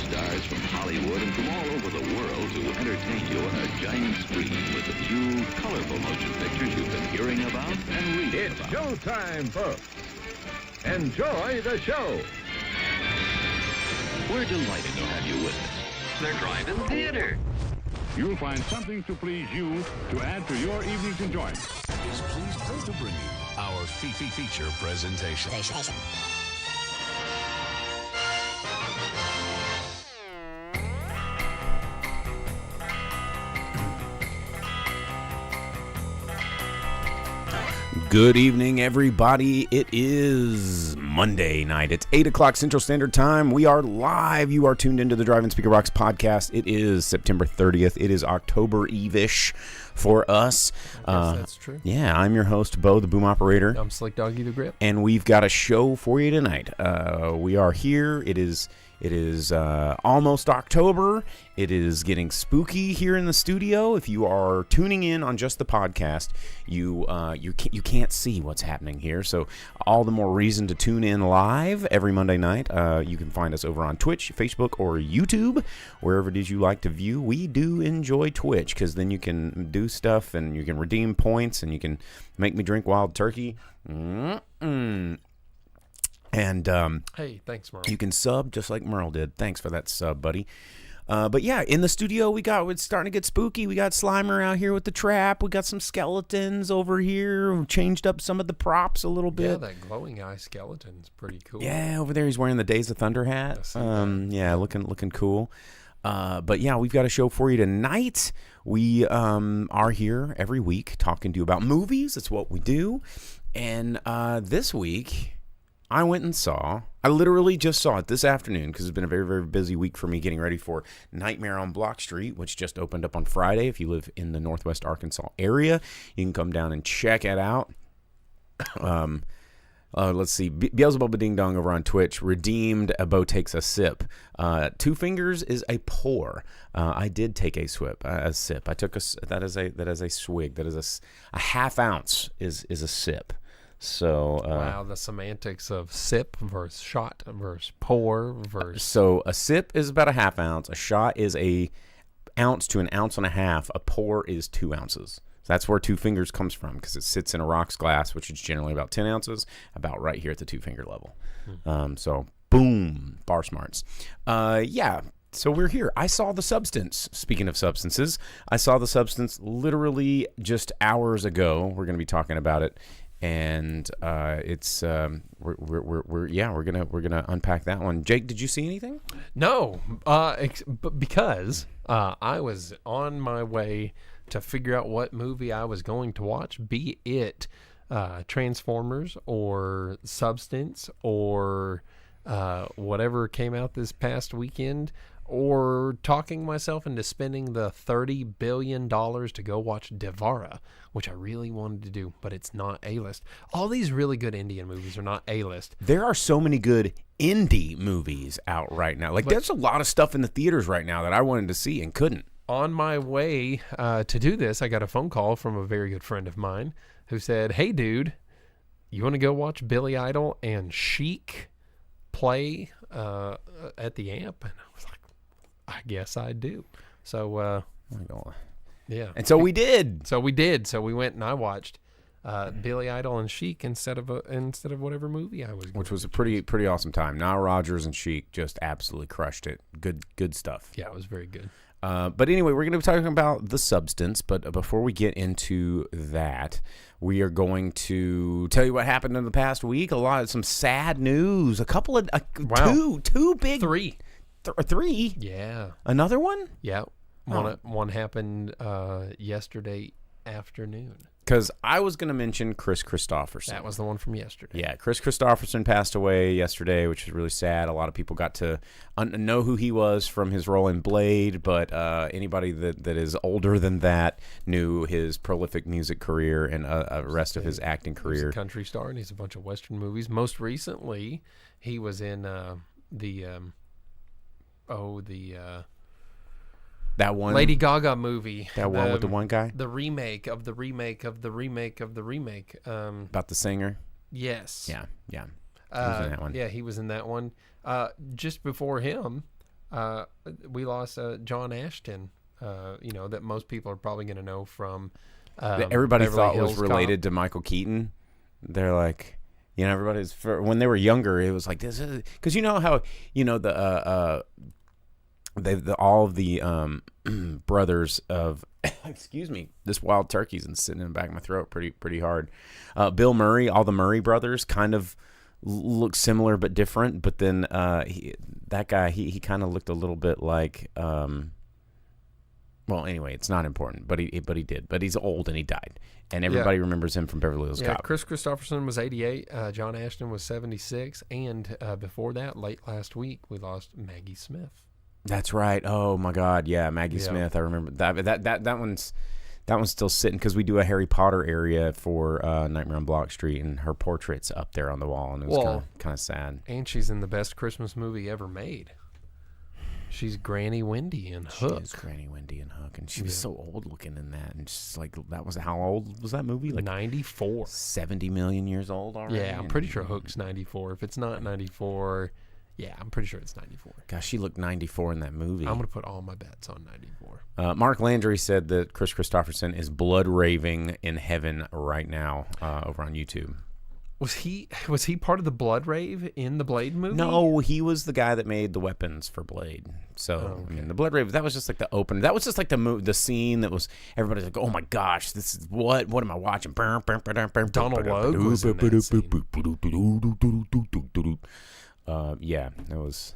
stars from Hollywood and from all over the world to entertain you on a giant screen with a few colorful motion pictures you've been hearing about and reading It's about. showtime, folks. Enjoy the show. We're delighted to have you with us. They're driving theater. You'll find something to please you to add to your evening's enjoyment. Is pleased to bring you our feature presentation. Good evening, everybody. It is Monday night. It's 8 o'clock Central Standard Time. We are live. You are tuned into the Drive-In Speaker Box podcast. It is September 30th. It is October Eve-ish for us. I guess that's true. Yeah, I'm your host, Bo, the boom operator. I'm Slick Doggy the Grip. And we've got a show for you tonight. We are here. It is almost October. It is getting spooky here in the studio. If you are tuning in on just the podcast, you can't see what's happening here. So all the more reason to tune in live every Monday night. You can find us over on Twitch, Facebook, or YouTube, wherever it is you like to view. We do enjoy Twitch because then you can do stuff and you can redeem points and you can make me drink wild turkey. And Hey, thanks, Merle. you can sub just like Merle did. Thanks for that sub, buddy. But yeah, in the studio it's starting to get spooky. We got Slimer out here with the trap. We got some skeletons over here. We've changed up some of the props a little Yeah, bit. that glowing eye skeleton's pretty cool. Yeah, over there he's wearing the Days of Thunder hat. I see that. Yeah, looking cool. But yeah, we've got a show for you tonight. We are here every week talking to you about movies. That's what we do. And this week, I literally just saw it this afternoon because it's been a very, very busy week for me getting ready for Nightmare on Block Street, which just opened up on Friday. If you live in the Northwest Arkansas area, you can come down and check it out. Let's see. Beelzebub Ding Dong over on Twitch redeemed a Bo Takes a Sip. 2 fingers is a pour. I did take a sip. I took that is a swig. That is a half ounce is a sip. So Wow, the semantics of sip versus shot versus pour versus... So a sip is about a half ounce. A shot is a ounce to an ounce and a half. A pour is 2 ounces. So that's where 2 fingers comes from because it sits in a rocks glass, which is generally about 10 ounces, about right here at the 2 finger level. So boom, bar smarts. Yeah. So we're here. I saw The Substance. Speaking of substances, I saw The Substance literally just hours ago. We're going to be talking about it. And it's we're gonna unpack that one. Jake, did you see anything? No, because I was on my way to figure out what movie I was going to watch, be it Transformers or Substance or whatever came out this past weekend, or talking myself into spending the $30 billion to go watch Devara, which I really wanted to do, but it's not A-list. All these really good Indian movies are not A-list. There are so many good indie movies out right now. There's a lot of stuff in the theaters right now that I wanted to see and couldn't. On my way to do this, I got a phone call from a very good friend of mine who said, "Hey, dude, you want to go watch Billy Idol and Chic play at the Amp?" And I was like, I guess I do. So, yeah. And so we did. So we did. So we went and I watched Billy Idol and Chic instead of whatever movie I was going Which was to a pretty awesome time. Nile Rodgers and Chic just absolutely crushed it. Good stuff. Yeah, it was very good. But anyway, we're going to be talking about The Substance. But before we get into that, we are going to tell you what happened in the past week. Some sad news. A couple of Wow. two big Three. Three. Yeah. Another one? Yeah. One happened yesterday afternoon. Because I was going to mention Chris Christopherson. That was the one from yesterday. Yeah, Chris Christopherson passed away yesterday, which is really sad. A lot of people got to know who he was from his role in Blade, but anybody that is older than that knew his prolific music career and rest of his acting He's career. a country star, and he's a bunch of Western movies. Most recently, he was in That one Lady Gaga movie. That one with the one guy? The remake of the remake of the remake of the remake. About the singer? Yes. Yeah. He was in that one. Yeah, he was in that one. Just before him, we lost John Ashton. That most people are probably going to know from. That everybody Beverly thought was Hills related to Michael Keaton. They're like, everybody's when they were younger, it was like this is because you know how all of the brothers of excuse me, this wild turkey's been sitting in the back of my throat pretty hard. Bill Murray, all the Murray brothers kind of look similar but different. But then that guy he kind of looked a little bit like. Well, anyway, it's not important, but he did. But he's old and he died, and everybody remembers him from Beverly Hills Cop. Chris Christopherson was 88. John Ashton was 76, and before that, late last week, we lost Maggie Smith. That's right. Oh my God, yeah, Maggie Smith. I remember that one's still sitting because we do a Harry Potter area for Nightmare on Block Street, and her portrait's up there on the wall, and it was kind of sad. And she's in the best Christmas movie ever made. She's Granny Wendy in Hook. She is Granny Wendy in Hook, and she was so old looking in that. And she's like, that was how old was that movie? Like 94. 70 million years old already? Yeah, I'm pretty sure Hook's 94. If it's not 94, yeah, I'm pretty sure it's 94. Gosh, she looked 94 in that movie. I'm going to put all my bets on 94. Mark Landry said that Chris Christopherson is blood raving in heaven right now over on YouTube. Was he part of the Blood Rave in the Blade movie? No, he was the guy that made the weapons for Blade. So I mean, the Blood Rave, that was just like the opener. That was just like the scene that was everybody's like, oh my gosh, this is what am I watching? Donald Logue was in that scene. Yeah, that was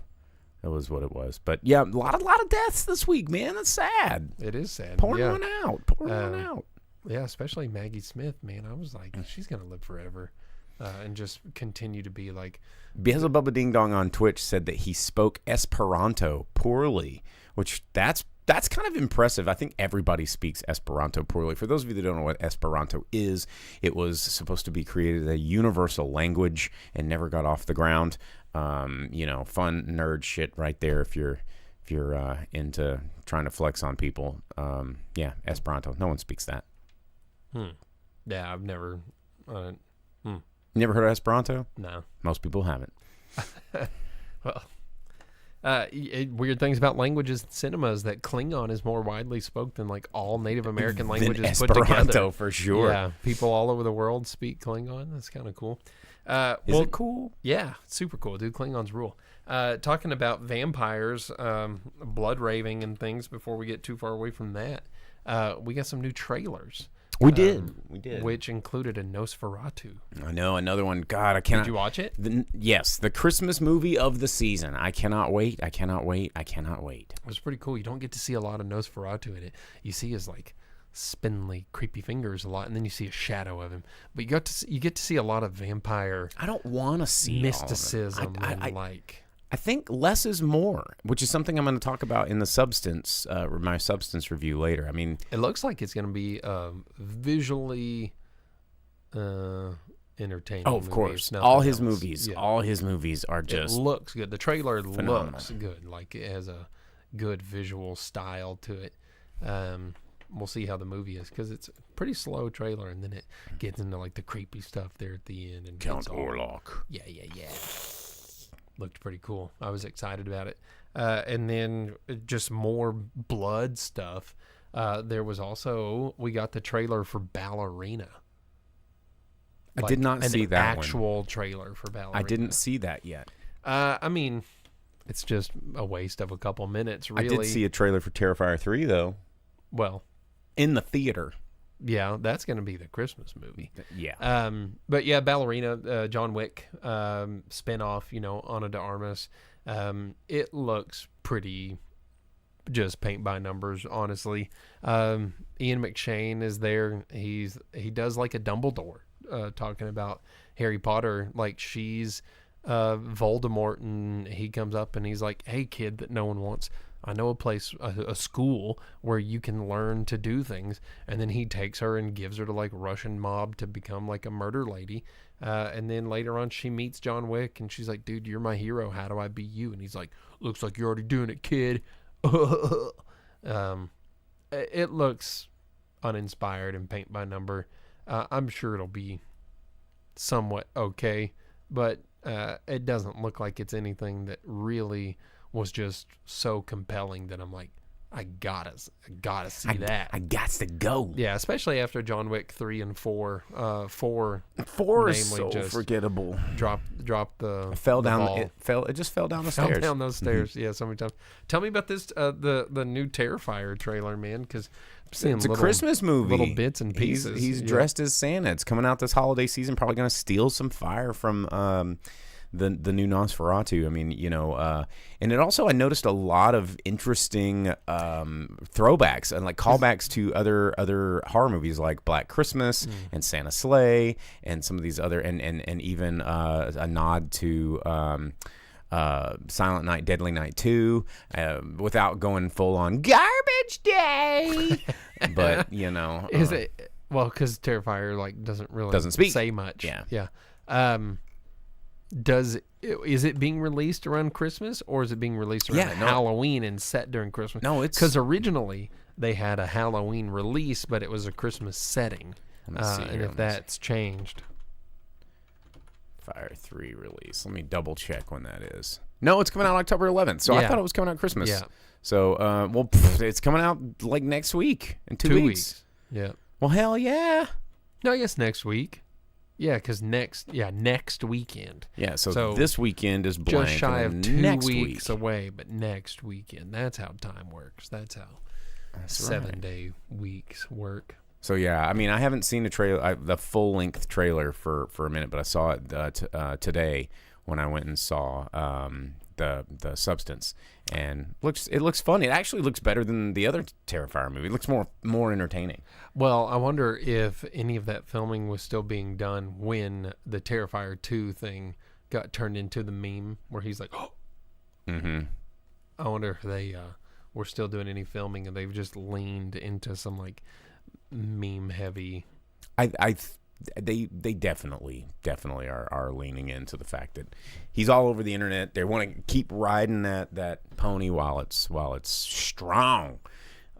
what it was. But yeah, a lot of deaths this week, man. That's sad. It is sad. Pour one out. Yeah, especially Maggie Smith, man. I was like, she's gonna live forever. And just continue to be like. Beelzebubba Ding Dong on Twitch said that he spoke Esperanto poorly, which that's kind of impressive. I think everybody speaks Esperanto poorly. For those of you that don't know what Esperanto is, it was supposed to be created as a universal language and never got off the ground. Fun nerd shit right there if you're into trying to flex on people. Esperanto. No one speaks that. Yeah, I've never. Never heard of Esperanto? No. Most people haven't. Well, weird things about languages in cinema is that Klingon is more widely spoken than like all Native American languages put together. Esperanto for sure. Yeah, people all over the world speak Klingon. That's kind of cool. Is it cool? Yeah, super cool, dude. Klingons rule. Talking about vampires, blood raving and things before we get too far away from that, we got some new trailers. We did. Which included a Nosferatu. I know, another one. God, I cannot. Did you watch it? Yes, the Christmas movie of the season. I cannot wait. It was pretty cool. You don't get to see a lot of Nosferatu in it. You see his like spindly, creepy fingers a lot, and then you see a shadow of him. But you get to see a lot of vampire. I don't want to see mysticism I think less is more, which is something I'm going to talk about in the substance, my substance review later. I mean, it looks like it's going to be visually entertaining. Oh, of course, all his movies are just. It looks good. The trailer phenomenal. Looks good. Like it has a good visual style to it. We'll see how the movie is because it's a pretty slow trailer, and then it gets into like the creepy stuff there at the end. And Count Orlok. Yeah. Looked pretty cool. I was excited about it. And then just more blood stuff. There was also, we got the trailer for Ballerina. I did not see that actual trailer for Ballerina. I didn't see that yet. I mean, it's just a waste of a couple minutes, really. I did see a trailer for Terrifier 3, though. Well. In the theater. Yeah, that's going to be the Christmas movie. Yeah. But yeah, Ballerina, John Wick spinoff, Ana de Armas. It looks pretty just paint by numbers, honestly. Ian McShane is there. He does like a Dumbledore talking about Harry Potter. Like she's Voldemort, and he comes up and he's like, hey, kid that no one wants. I know a place, a school where you can learn to do things. And then he takes her and gives her to like Russian mob to become like a murder lady. And then later on she meets John Wick and she's like, dude, you're my hero. How do I be you? And he's like, looks like you're already doing it, kid. It looks uninspired and paint by number. I'm sure it'll be somewhat okay, but it doesn't look like it's anything that really was just so compelling that I'm like, I gotta see that. I got to go. Yeah, especially after John Wick 3 and 4. 4 is namely so just forgettable. Drop the Fell the down. ball. It just fell down the Fell stairs. down those stairs. Yeah, so many times. Tell me about this the new Terrifier trailer, man, because I'm seeing It's a little, Christmas movie. little bits and pieces. He's Yeah. dressed as Santa. It's coming out this holiday season. Probably going to steal some fire from the new Nosferatu. I mean, and it also, I noticed a lot of interesting throwbacks and like callbacks to other horror movies like Black Christmas and Santa Sleigh and some of these other and even a nod to Silent Night, Deadly Night 2, without going full on garbage day. But Is it well because Terrifier doesn't speak. say much. Yeah. Is it being released around Christmas or is it being released around Halloween and set during Christmas? No, it's because originally they had a Halloween release, but it was a Christmas setting. Let me see And here, if let me that's changed, Fire 3 release. Let me double check when that is. No, it's coming out October 11th. So I Yeah. thought it was coming out Christmas. Yeah. So, it's coming out like next week in 2 weeks. Yeah. Well, hell yeah. No, I guess next week. Yeah, because next weekend. Yeah, so So, this weekend is blank. Just shy and of then 2 next weeks week. away, but next weekend. That's how time works. That's how That's 7-day weeks work. So yeah, I mean, I haven't seen the full length trailer for a minute, but I saw it today when I went and saw the Substance, and it looks fun. It actually looks better than the other Terrifier movie. It looks more entertaining. Well, I wonder if any of that filming was still being done when the Terrifier 2 thing got turned into the meme where he's like, oh. Mm-hmm. I wonder if they were still doing any filming and they've just leaned into some like meme heavy. They definitely are leaning into the fact that he's all over the internet. They want to keep riding that pony while it's strong.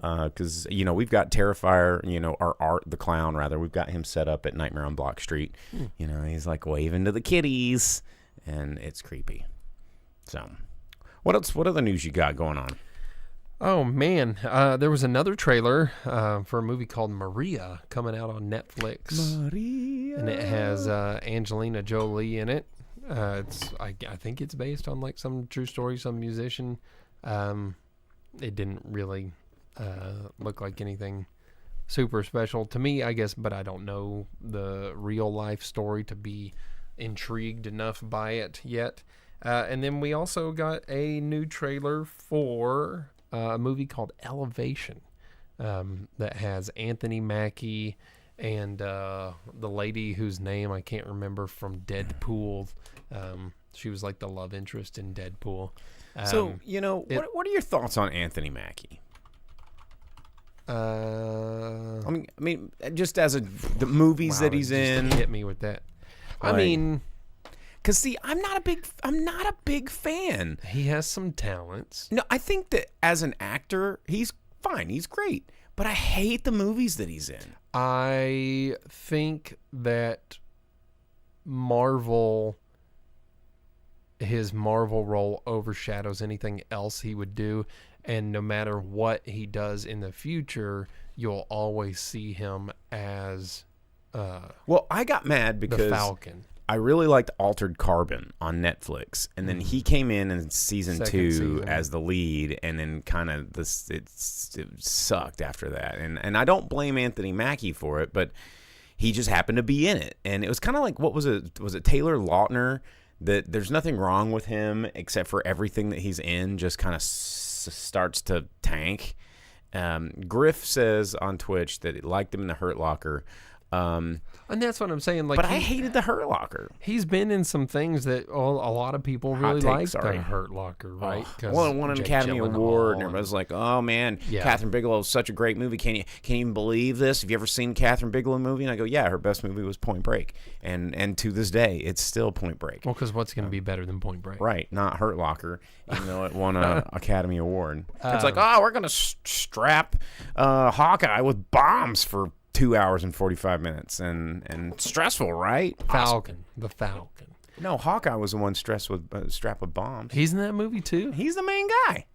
Because we've got Terrifier, our Art the Clown rather. We've got him set up at Nightmare on Block Street. He's like waving to the kitties, and it's creepy. So, what else? What other news you got going on? Oh man, there was another trailer for a movie called Maria coming out on Netflix. Maria. And it has Angelina Jolie in it. I think it's based on like some true story, some musician. It didn't really look like anything super special to me, I guess, but I don't know the real life story to be intrigued enough by it yet. And then we also got a new trailer for a movie called Elevation that has Anthony Mackie and the lady whose name I can't remember from Deadpool. She was like the love interest in Deadpool. What are your thoughts on Anthony Mackie? I mean, just as the movies that he's in. Hit me with that. I Like- mean, Because see, I'm not a big fan. he has some talents. No, I think that as an actor, he's fine. He's great. But I hate the movies that he's in. I think that his Marvel role overshadows anything else he would do, and no matter what he does in the future, you'll always see him as Well, I got mad the because Falcon. I really liked Altered Carbon on Netflix, and then he came in season Second 2 season. as the lead, and then kind of it sucked after that. And I don't blame Anthony Mackie for it, but he just happened to be in it, and it was kind of like, what was it? Was it Taylor Lautner? That there's nothing wrong with him except for everything that he's in just kind of starts to tank. Griff says on Twitch that he liked him in the Hurt Locker. And that's what I'm saying. Like, But I hated the Hurt Locker. he's been in some things that a lot of people Hot really take, like. sorry. The Hurt Locker, right? 'Cause Well, it won an Jake Academy Gyllenhaal Award, and and- everybody's like, "Oh man, Yeah. Catherine Bigelow is such a great movie. Can you even believe this? Have you ever seen Catherine Bigelow movie?" And I go, "Yeah, her best movie was Point Break, and to this day, it's still Point Break." Well, because what's going to be better than Point Break? Right, not Hurt Locker, even though it won an Academy Award. It's like, oh, we're gonna strap Hawkeye with bombs for 2 hours and 45 minutes, and stressful, right? Falcon, the Falcon. No, Hawkeye was the one strapped with bombs. He's in that movie too. He's the main guy.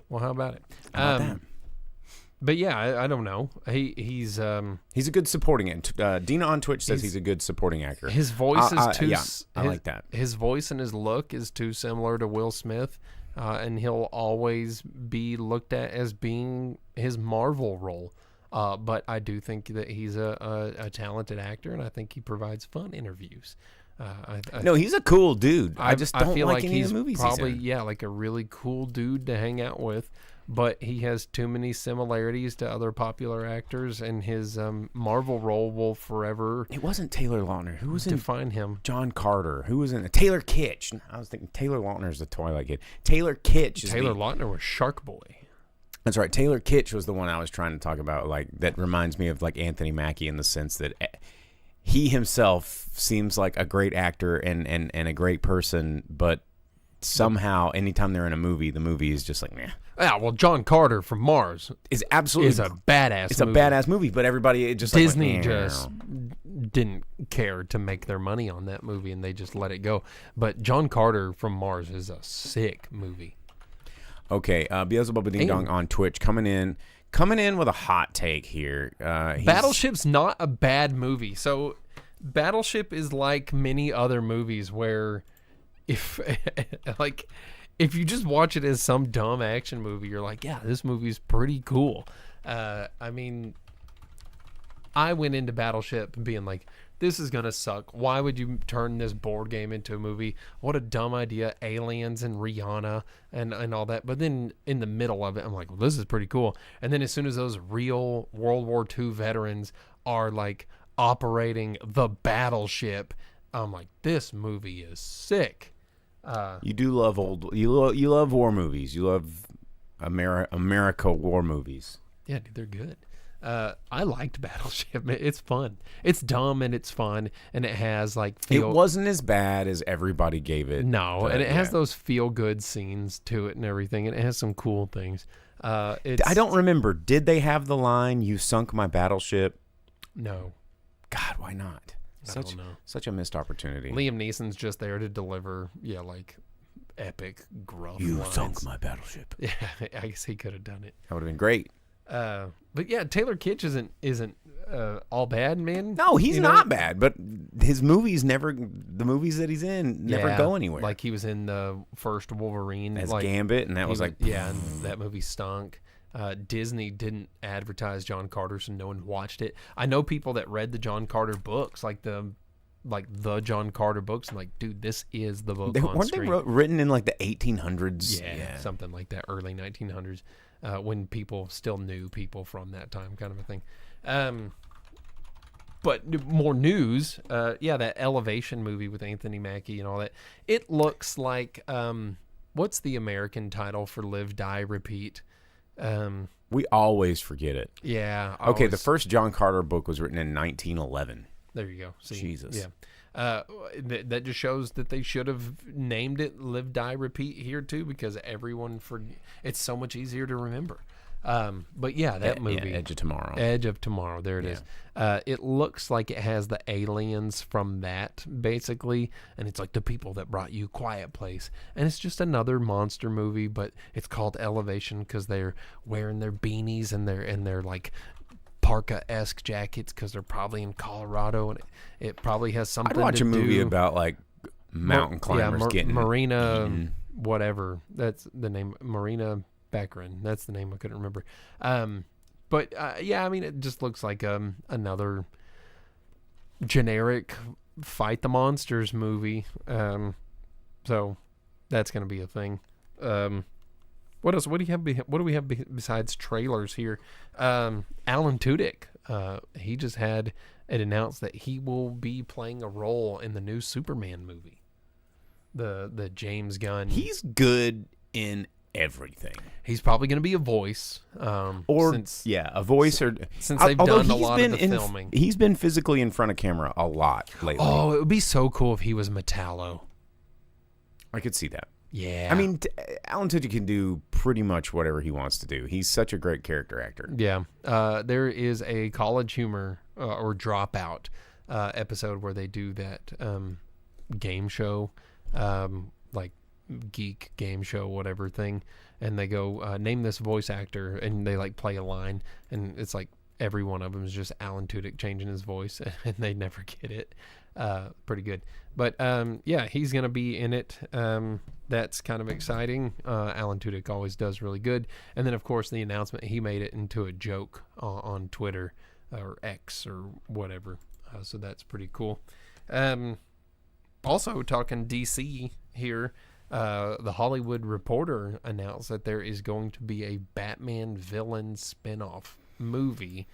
Well, how about it? How about that? But yeah, I don't know. He's a good supporting actor. Dina on Twitch says he's a good supporting actor. His voice is too. I like that. His voice and his look is too similar to Will Smith, and he'll always be looked at as being his Marvel role. But I do think that he's a talented actor, and I think he provides fun interviews. No, he's a cool dude. I don't feel like any he's of the movies probably he's in. like a really cool dude to hang out with. But he has too many similarities to other popular actors, and his Marvel role will forever. It wasn't Taylor Lautner. Who was in define him? John Carter. Who was in it? Taylor Kitsch. I was thinking Taylor Lautner's the Twilight Kid. Taylor Kitsch. Taylor Lautner was Shark Boy. That's right. Taylor Kitsch was the one I was trying to talk about. Like that reminds me of like Anthony Mackie in the sense that he himself seems like a great actor and a great person, but somehow anytime they're in a movie, the movie is just like, nah. Yeah, well, John Carter from Mars is absolutely a badass. It's movie. A badass movie, but everybody just Disney like, just didn't care to make their money on that movie, and they just let it go. But John Carter from Mars is a sick movie. Okay, Beelzebub Ding Dong on Twitch coming in with a hot take here. Battleship's not a bad movie. So Battleship is like many other movies where if you just watch it as some dumb action movie, you're like, yeah, this movie's pretty cool. I mean, I went into Battleship being like, this is going to suck. Why would you turn this board game into a movie? What a dumb idea. Aliens and Rihanna and all that. But then in the middle of it, I'm like, well, this is pretty cool. And then as soon as those real World War II veterans are like operating the battleship, I'm like, this movie is sick. You do love you love war movies. You love America war movies. Yeah, dude, they're good. I liked Battleship. It's fun. It's dumb and it's fun, and it has like it wasn't as bad as everybody gave it. No, and it has those feel good scenes to it and everything, and it has some cool things. I don't remember. Did they have the line "You sunk my battleship"? No. God, why not? I don't know. Such a missed opportunity. Liam Neeson's just there to deliver, like epic gruff lines. Sunk my battleship. Yeah, I guess he could have done it. That would have been great. But yeah, Taylor Kitsch isn't all bad, man. No, he's not bad, but his movies the movies that he's in never go anywhere. Like he was in the first Wolverine as like, Gambit, and that was like, yeah, and that movie stunk. Disney didn't advertise John Carter, so no one watched it. I know people that read the John Carter books, like the John Carter books, and like, dude, this is the book on screen. Weren't they written in like the 1800s? Yeah, something like that, early 1900s, when people still knew people from that time, kind of a thing. But more news, that Elevation movie with Anthony Mackie and all that. It looks like, what's the American title for Live, Die, Repeat? We always forget it. Yeah. Okay, the first John Carter book was written in 1911. There you go. See, Jesus. Yeah. That just shows that they should have named it Live, Die, Repeat here too, because everyone it's so much easier to remember. But yeah, that movie, Edge of Tomorrow. Edge of Tomorrow. There it is. It looks like it has the aliens from that basically, and it's like the people that brought you Quiet Place, and it's just another monster movie, but it's called Elevation because they're wearing their beanies and they're like parka-esque jackets because they're probably in Colorado, and it probably has something. I'd watch to a movie do. about like mountain climbers getting Marina, eaten. Whatever. That's the name. Marina Baccarin. That's the name I couldn't remember. But I mean, it just looks like another generic fight the monsters movie. So that's going to be a thing. What else? What do we have besides trailers here? Alan Tudyk. He just had it announced that he will be playing a role in the new Superman movie. The James Gunn. He's good in everything. He's probably going to be a voice, a voice, or since they've done a lot of the filming. He's been physically in front of camera a lot lately. Oh, it would be so cool if he was Metallo. I could see that. Yeah, I mean, Alan Tudyk can do pretty much whatever he wants to do. He's such a great character actor. Yeah, there is a College Humor or Dropout episode where they do that game show, like geek game show, whatever thing, and they go name this voice actor, and they like play a line, and it's like every one of them is just Alan Tudyk changing his voice, and they never get it. Pretty good. But yeah, he's gonna be in it. That's kind of exciting. Alan Tudyk always does really good. And then of course the announcement, he made it into a joke on Twitter or X or whatever. So that's pretty cool. Also talking DC here, the Hollywood Reporter announced that there is going to be a Batman villain spinoff movie.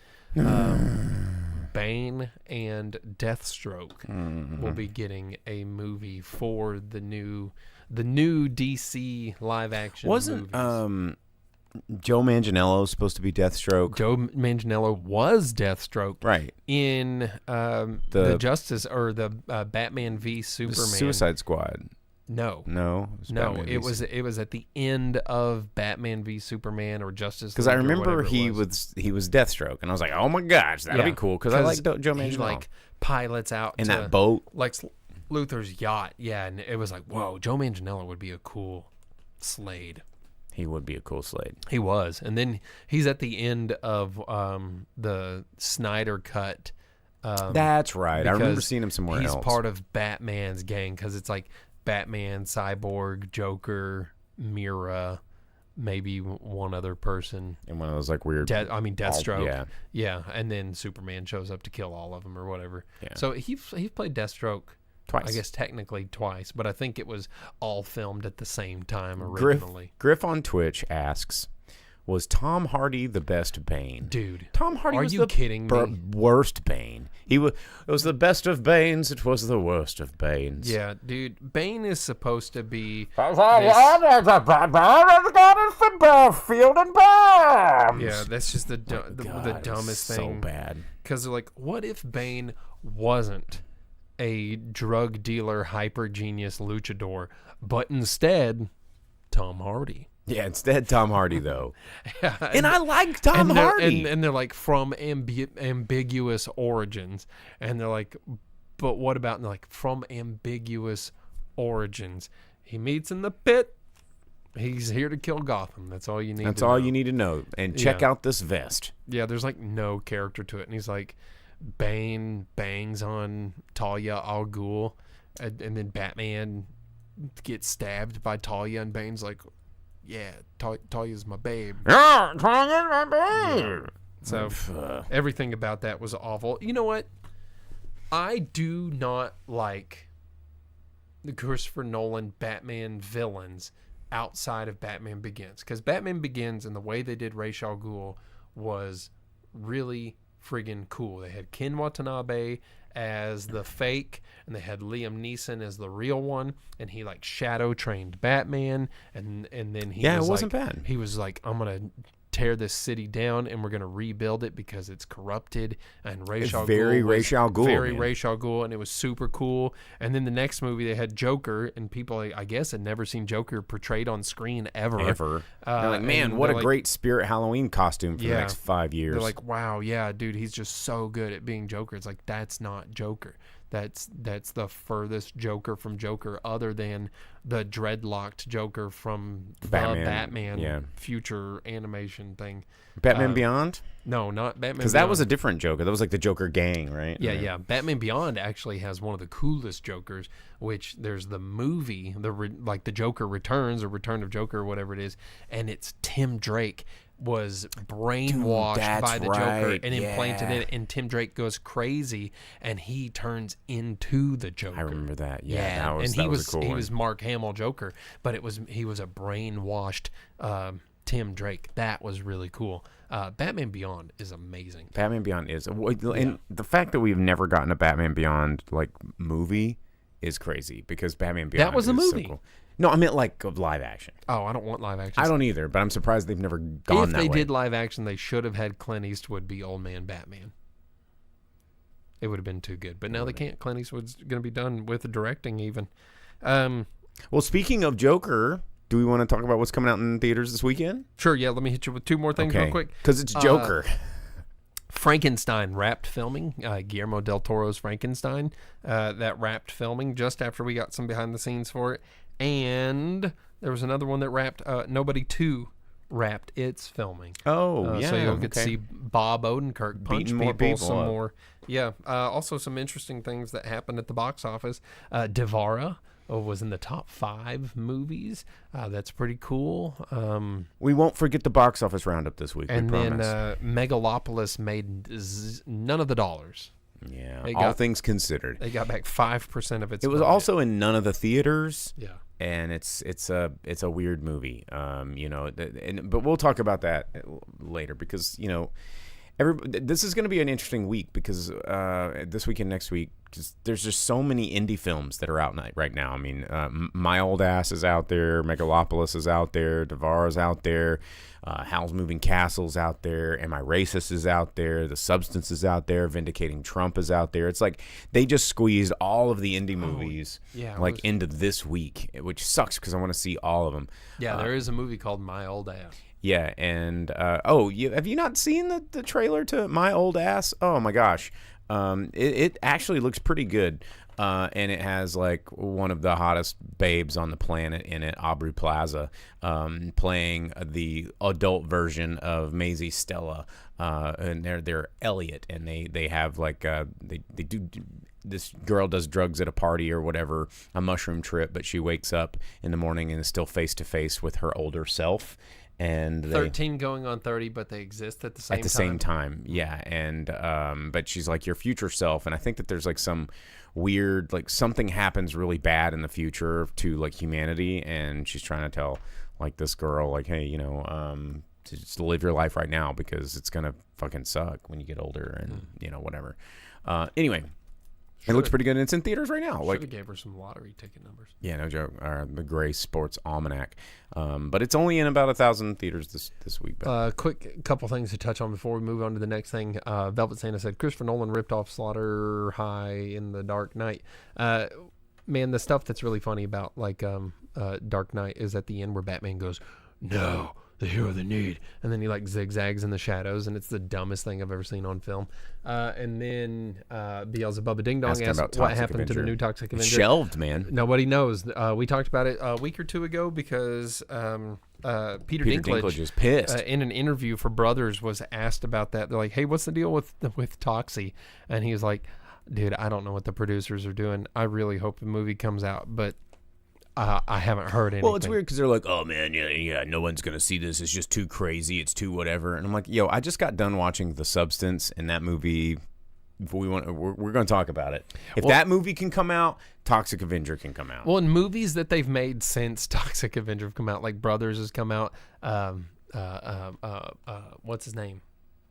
Bane and Deathstroke will be getting a movie for the new DC live action Wasn't movies. Joe Manganiello supposed to be Deathstroke? Joe Manganiello was Deathstroke, Right. in the Justice or the Batman v The Superman. Suicide Squad. No, No. Batman v it was at the end of Batman v Superman or Justice. Because I League or remember whatever it he was Deathstroke, and I was like, oh my gosh, that'd be cool. Because I like Joe Manganiello. He like pilots out in to, that boat. like Luthor's yacht. Yeah, and it was like, whoa, Joe Manganiello would be a cool Slade. He would be a cool Slade. He was, and then he's at the end of the Snyder cut. That's right. I remember because seeing him somewhere he's else. part of Batman's gang because it's like Batman, Cyborg, Joker, Mira, maybe one other person. in one of those like weird. Deathstroke. yeah. Yeah, and then Superman shows up to kill all of them or whatever. Yeah. So he played Deathstroke Twice. I guess technically twice, but I think it was all filmed at the same time Griff originally. on Twitch asks, was Tom Hardy the best Bane? Dude, Tom Hardy are was you the kidding me? worst Bane. It was the best of Banes. It was the worst of Banes. Yeah, dude, Bane is supposed to be yeah, that's just the dumbest so thing. bad. Because they're like, what if Bane wasn't a drug dealer, hyper genius luchador, but instead Tom Hardy? Yeah, instead Tom Hardy though. Yeah, And I like Tom and they're- Hardy. and they're like from ambiguous origins, and they're like, but what about, and they're like, from ambiguous origins? He meets in the pit. He's here to kill Gotham. That's all you need. That's to all know. you need to know. And check Yeah. out this vest. Yeah, there's like no character to it, and he's like, Bane bangs on Talia al Ghul, and then Batman gets stabbed by Talia, and Bane's like, yeah, Talia's my babe. Yeah, my babe. So everything about that was awful. You know what? I do not like the Christopher Nolan Batman villains outside of Batman Begins, because Batman Begins and the way they did Ra's al Ghul was really friggin' cool. They had Ken Watanabe as the fake, and they had Liam Neeson as the real one, and he like shadow trained Batman, and then he Yeah, was it wasn't like, bad. He was like, I'm gonna tear this city down and we're gonna rebuild it because it's corrupted. And Ra's It's al very Ghul was Ra's al Ghul, very man. Ra's al Ghul, and it was super cool. And then the next movie they had Joker, and people I guess had never seen Joker portrayed on screen ever. They're like, man, and what a they're like- great Spirit Halloween costume for the Yeah. next 5 years. They're like, wow, yeah, dude, he's just so good at being Joker. It's like, that's not Joker. That's the furthest Joker from Joker, other than the dreadlocked Joker from the Batman yeah. future animation thing. Batman Beyond? No, not Batman. Because that Beyond. was a different Joker. That was like the Joker gang, right? Yeah, yeah. Batman Beyond actually has one of the coolest Jokers, which there's the movie, like the Joker Returns or Return of Joker or whatever it is, and it's Tim Drake was brainwashed that's by the Joker right, and implanted yeah. it, and Tim Drake goes crazy and he turns into the Joker. I remember that. Yeah, that was, and he that was a cool he one. was Mark Hamill Joker, but he was a brainwashed Tim Drake. That was really cool. Batman Beyond is amazing. Batman Beyond is, and the fact that we've never gotten a Batman Beyond like movie is crazy, because Batman Beyond That was a is movie. So cool. No, I meant like of live action. Oh, I don't want live action. I don't either, but I'm surprised they've never gone If that they way. did live action, they should have had Clint Eastwood be Old Man Batman. It would have been too good. But now they can't. Clint Eastwood's going to be done with the directing even. Well, speaking of Joker, do we want to talk about what's coming out in theaters this weekend? Sure, yeah, let me hit you with two more things real quick. Because it's Joker. Frankenstein wrapped filming. Guillermo del Toro's Frankenstein that wrapped filming just after we got some behind the scenes for it. And there was another one that wrapped. Nobody 2 wrapped its filming. Oh, yeah. So you'll get to okay. see Bob Odenkirk punch Beating more people people some up. more. Yeah. Also some interesting things that happened at the box office. Devara was in the top 5 movies. That's pretty cool. We won't forget the box office roundup this week. And we then promise. Megalopolis made none of the dollars. Yeah, they all got- things considered. They got back 5% of its It was budget. also in none of the theaters. Yeah. And it's a weird movie, but we'll talk about that later because this is going to be an interesting week because this week and next week there's just so many indie films that are out right now. I mean, My Old Ass is out there, Megalopolis is out there, Devara's out there, Howl's Moving Castle's out there, Am I Racist is out there, The Substance is out there, Vindicating Trump is out there. It's like they just squeezed all of the indie movies into this week, which sucks because I want to see all of them. Yeah, there is a movie called My Old Ass. Yeah, and have you not seen the trailer to My Old Ass? Oh my gosh, it actually looks pretty good, and it has like one of the hottest babes on the planet in it, Aubrey Plaza, playing the adult version of Maisie Stella, and they're Elliot, and they have like they do. This girl does drugs at a party or whatever, a mushroom trip, but she wakes up in the morning and is still face to face with her older self. And 13 going on 30, but they exist at the same time. At the same time, yeah. And but she's like your future self, and I think that there's like some weird, like something happens really bad in the future to like humanity, and she's trying to tell like this girl like, hey, to just live your life right now because it's gonna fucking suck when you get older and whatever. Anyway. It looks pretty good, and it's in theaters right now. Should have gave her some lottery ticket numbers. Yeah, no joke. The Gray Sports Almanac, but it's only in about 1,000 theaters this week. Quick couple things to touch on before we move on to the next thing. Velvet Santa said Christopher Nolan ripped off Slaughter High in The Dark Knight. Man, the stuff that's really funny about like Dark Knight is at the end where Batman goes, "No, the hero they need," and then he like zigzags in the shadows, and it's the dumbest thing I've ever seen on film. And then Beelzebubba Ding Dong Asking asked about what Toxic happened to the Avenger. new Toxic Avenger. Shelved, man. Nobody knows. We talked about it a week or two ago because Peter Dinklage is pissed. in an interview for Brothers was asked about that. They're like, "Hey, what's the deal with Toxie?" And he was like, "Dude, I don't know what the producers are doing. I really hope the movie comes out, but I haven't heard anything." Well, it's weird because they're like, "Oh man, yeah, no one's gonna see this. It's just too crazy. It's too whatever." And I'm like, "Yo, I just got done watching The Substance, and that movie. If we're going to talk about it. If that movie can come out, Toxic Avenger can come out." Well, in movies that they've made since Toxic Avenger have come out, like Brothers has come out. What's his name?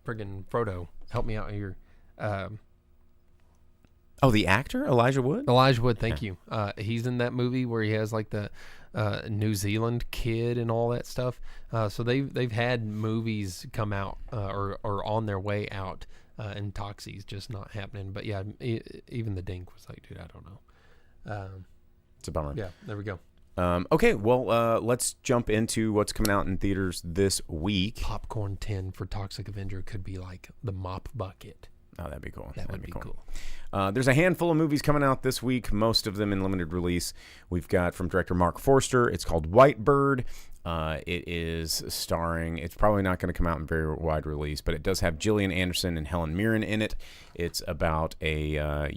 Friggin' Frodo. Help me out here. Oh, the actor Elijah Wood. Elijah Wood, thank you. He's in that movie where he has like the New Zealand kid and all that stuff. So they've had movies come out or on their way out, and Toxie's just not happening. But yeah, even the Dink was like, dude, I don't know. It's a bummer. Yeah, there we go. Okay, well, let's jump into what's coming out in theaters this week. Popcorn 10 for Toxic Avenger could be like the mop bucket. Oh, that'd be cool. That would be cool. There's a handful of movies coming out this week, most of them in limited release. We've got from director Mark Forster. It's called White Bird. It is starring, it's probably not going to come out in very wide release, but it does have Gillian Anderson and Helen Mirren in it. It's about a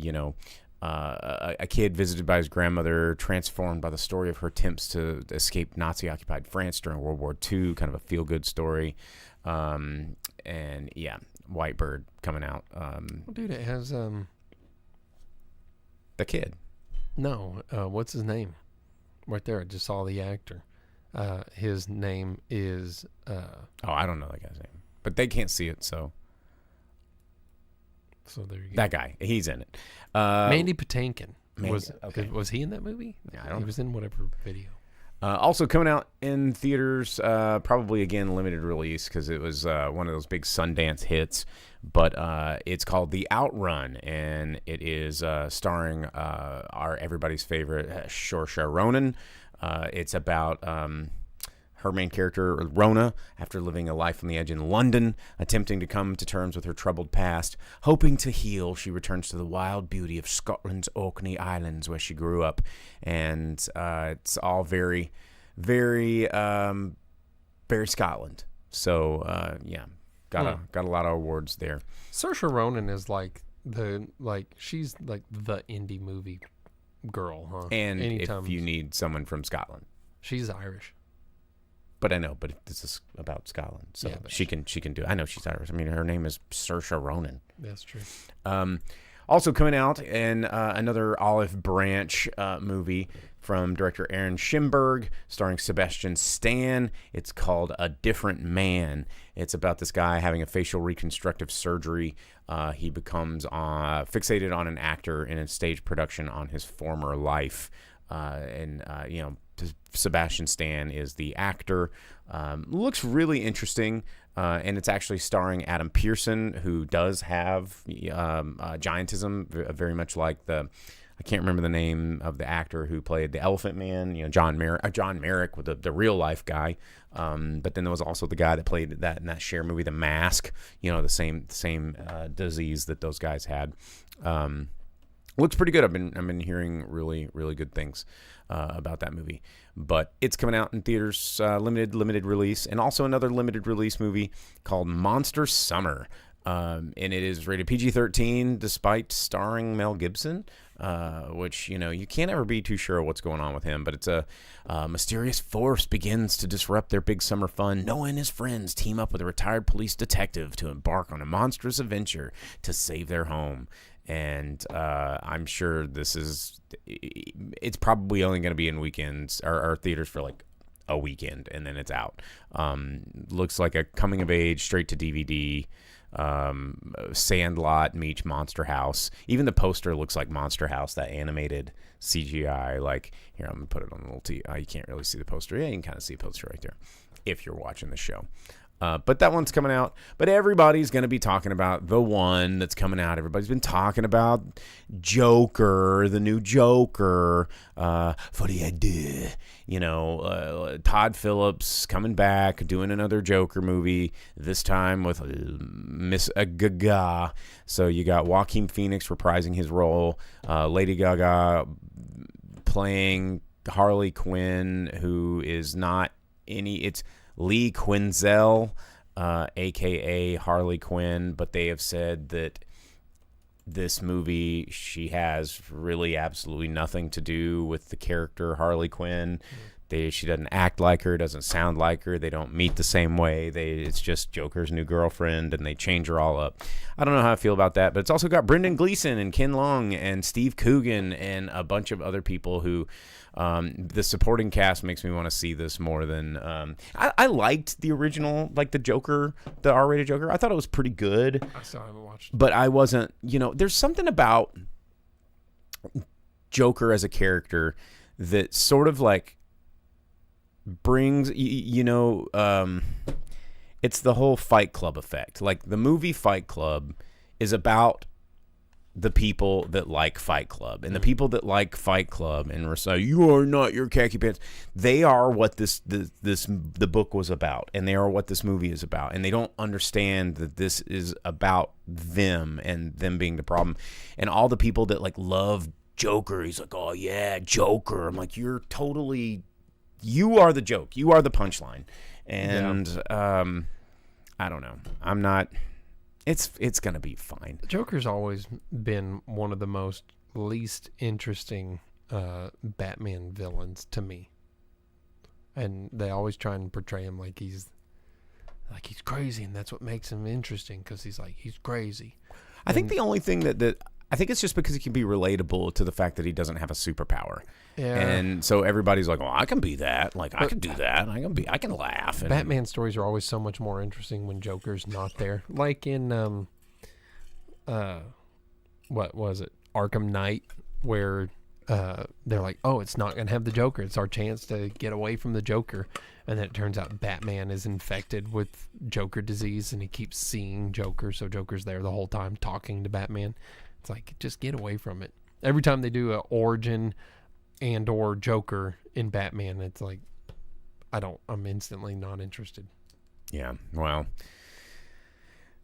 kid visited by his grandmother, transformed by the story of her attempts to escape Nazi-occupied France during World War II, kind of a feel-good story. And yeah, White Bird coming out. Well, dude, it has The kid. no. What's his name? Right there, I just saw the actor. His name is Oh, I don't know that guy's name, but they can't see it, so there you go. that guy, he's in it. Mandy Patinkin. Okay. Was he in that movie? Yeah, I don't He know. was in whatever video. Also coming out in theaters, probably again limited release because it was one of those big Sundance hits. But it's called The Outrun, and it is starring our everybody's favorite Saoirse Ronan. It's about Her main character, Rona, after living a life on the edge in London, attempting to come to terms with her troubled past, hoping to heal, she returns to the wild beauty of Scotland's Orkney Islands, where she grew up. And it's all very, very, very Scotland. So, got a lot of awards there. Saoirse Ronan is she's like the indie movie girl, huh? And if you need someone from Scotland. She's Irish. But I know, but this is about Scotland, so she can do it. I know she's Irish. I mean, her name is Saoirse Ronan. That's true. Also coming out in another Olive Branch movie from director Aaron Schimberg, starring Sebastian Stan. It's called A Different Man. It's about this guy having a facial reconstructive surgery. He becomes fixated on an actor in a stage production on his former life. Sebastian Stan is the actor. Looks really interesting, and it's actually starring Adam Pearson, who does have giantism, very much like I can't remember the name of the actor who played the Elephant Man, John Merrick with the real life guy. But then there was also the guy that played that in that Cher movie, The Mask, the same disease that those guys had. Looks pretty good. I've been hearing really, really good things about that movie. But it's coming out in theaters, limited release, and also another limited release movie called Monster Summer. And it is rated PG-13, despite starring Mel Gibson, which, you can't ever be too sure what's going on with him. But it's a mysterious force begins to disrupt their big summer fun. Noah and his friends team up with a retired police detective to embark on a monstrous adventure to save their home. And I'm sure it's probably only going to be in weekends or theaters for like a weekend, and then it's out. Looks like a coming of age, straight to DVD, Sandlot meets Monster House. Even the poster looks like Monster House, that animated CGI. Like, here, I'm going to put it on a little you can't really see the poster. Yeah, you can kind of see the poster right there if you're watching the show. But that one's coming out. But everybody's going to be talking about the one that's coming out. Everybody's been talking about Joker, the new Joker, for the idea. Todd Phillips coming back, doing another Joker movie, this time with Miss Gaga. So you got Joaquin Phoenix reprising his role, Lady Gaga playing Harley Quinn, who is not it's Lee Quinzel, a.k.a. Harley Quinn, but they have said that this movie, she has really absolutely nothing to do with the character Harley Quinn. She doesn't act like her, doesn't sound like her. They don't meet the same way. It's just Joker's new girlfriend, and they change her all up. I don't know how I feel about that, but it's also got Brendan Gleeson and Ken Long and Steve Coogan and a bunch of other people who the supporting cast makes me want to see this more than I liked the original, like the Joker, the R-rated Joker. I thought it was pretty good. I still haven't watched it. But I wasn't, there's something about Joker as a character that sort of like brings, it's the whole Fight Club effect. Like the movie Fight Club is about the people that like Fight Club, and the people that like Fight Club and recite, "You are not your khaki pants." They are what the book was about, and they are what this movie is about, and they don't understand that this is about them and them being the problem. And all the people that like love Joker, he's like, "Oh yeah, Joker." I'm like, "You are the joke. You are the punchline." And I don't know. I'm not. It's gonna be fine. Joker's always been one of the most least interesting Batman villains to me, and they always try and portray him like he's crazy, and that's what makes him interesting, because he's crazy. I think the only thing that I think it's just because he can be relatable to the fact that he doesn't have a superpower. Yeah. And so everybody's like, "Well, I can be that. Like, I can do that. I can laugh." And Batman stories are always so much more interesting when Joker's not there. Like in what was it? Arkham Knight, where they're like, "Oh, it's not going to have the Joker. It's our chance to get away from the Joker." And then it turns out Batman is infected with Joker disease, and he keeps seeing Joker, so Joker's there the whole time talking to Batman. It's like, just get away from it. Every time they do an origin and or Joker in Batman, it's like, I'm instantly not interested. Yeah, well,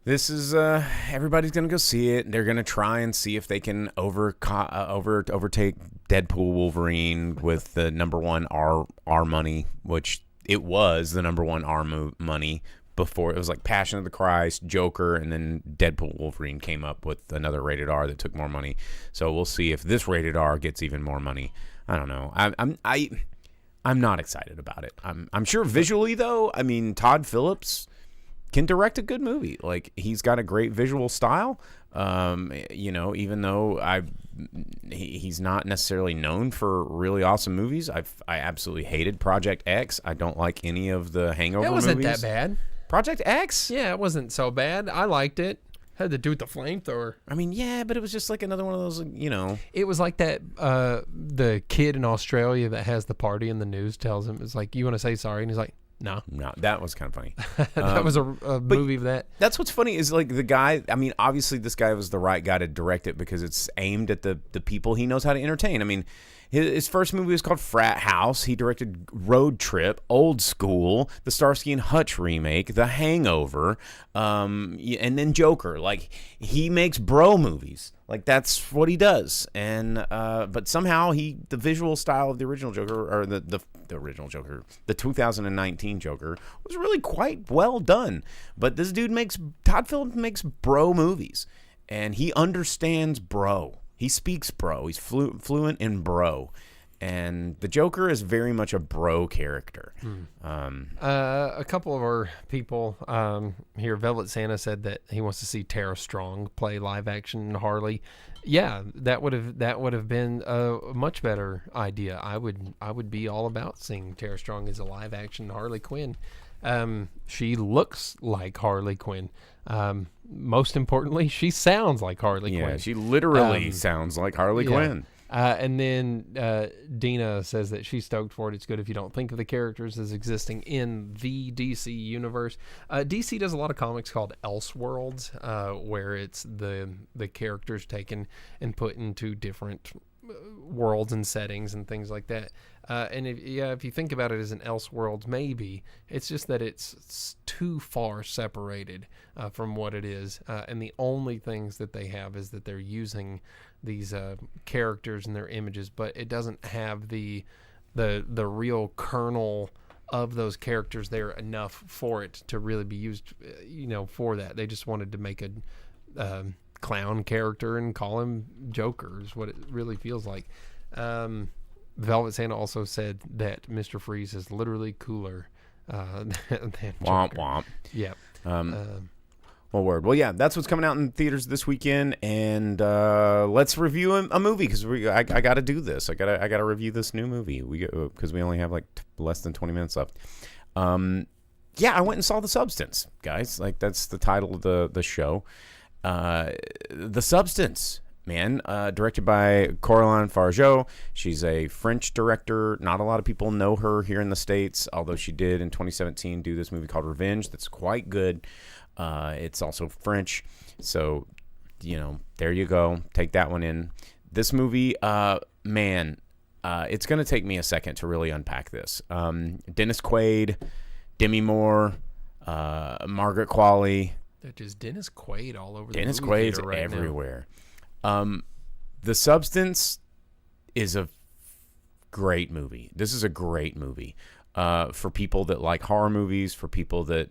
this is everybody's gonna go see it. They're gonna try and see if they can overtake Deadpool Wolverine with the number one R money, which it was the number one R money before. It was like Passion of the Christ, Joker, and then Deadpool Wolverine came up with another rated R that took more money. So we'll see if this rated R gets even more money. I don't know. I'm not excited about it. I'm sure visually though. I mean, Todd Phillips can direct a good movie. Like, he's got a great visual style. Even though he's not necessarily known for really awesome movies. I absolutely hated Project X. I don't like any of the Hangover movies. It wasn't that bad. Project X? Yeah, it wasn't so bad. I liked it. Had to do with the flamethrower. I mean, yeah, but it was just like another one of those, It was like that, the kid in Australia that has the party in the news tells him, it's like, you want to say sorry? And he's like, no. No, that was kind of funny. That was a movie of that. That's what's funny is, like, the guy, I mean, obviously this guy was the right guy to direct it because it's aimed at the people he knows how to entertain. I mean, his first movie was called Frat House. He directed Road Trip, Old School, the Starsky and Hutch remake, The Hangover, and then Joker. Like, he makes bro movies. Like, that's what he does. And but somehow the visual style of the original Joker, or the original Joker, the 2019 Joker, was really quite well done. But this dude Todd Phillips makes bro movies, and he understands bro. He speaks bro. He's fluent in bro. And the Joker is very much a bro character. A couple of our people here, Velvet Santa, said that he wants to see Tara Strong play live action Harley. Yeah, that would have been a much better idea. I would be all about seeing Tara Strong as a live action Harley Quinn. She looks like Harley Quinn. Most importantly, she sounds like Harley Quinn. Yeah, she literally sounds like Harley Quinn. And then Dina says that she's stoked for it. It's good if you don't think of the characters as existing in the DC universe. DC does a lot of comics called Elseworlds, where it's the characters taken and put into different worlds and settings and things like that. And if you think about it as an Elseworlds, maybe it's just that it's too far separated from what it is, and the only things that they have is that they're using these characters and their images, but it doesn't have the real kernel of those characters there enough for it to really be used, for that. They just wanted to make a clown character and call him Joker is what it really feels like. Velvet Santa also said that Mr. Freeze is literally cooler than Womp Joker. womp. Yeah. Well, word. Well, yeah, that's what's coming out in theaters this weekend, and let's review a movie because I got to do this. I got to review this new movie. Because we only have like less than 20 minutes left. Yeah, I went and saw The Substance, guys. Like, that's the title of the show. The Substance, man, directed by Coraline Fargeau. She's a French director. Not a lot of people know her here in the States, although she did in 2017 do this movie called Revenge that's quite good. It's also French, so there you go. Take that one in. This movie, man, it's gonna take me a second to really unpack this. Dennis Quaid, Demi Moore, Margaret Qualley. There's Dennis Quaid all over. Dennis the movie Quaid's right everywhere. The Substance is a great movie. This is a great movie for people that like horror movies. For people that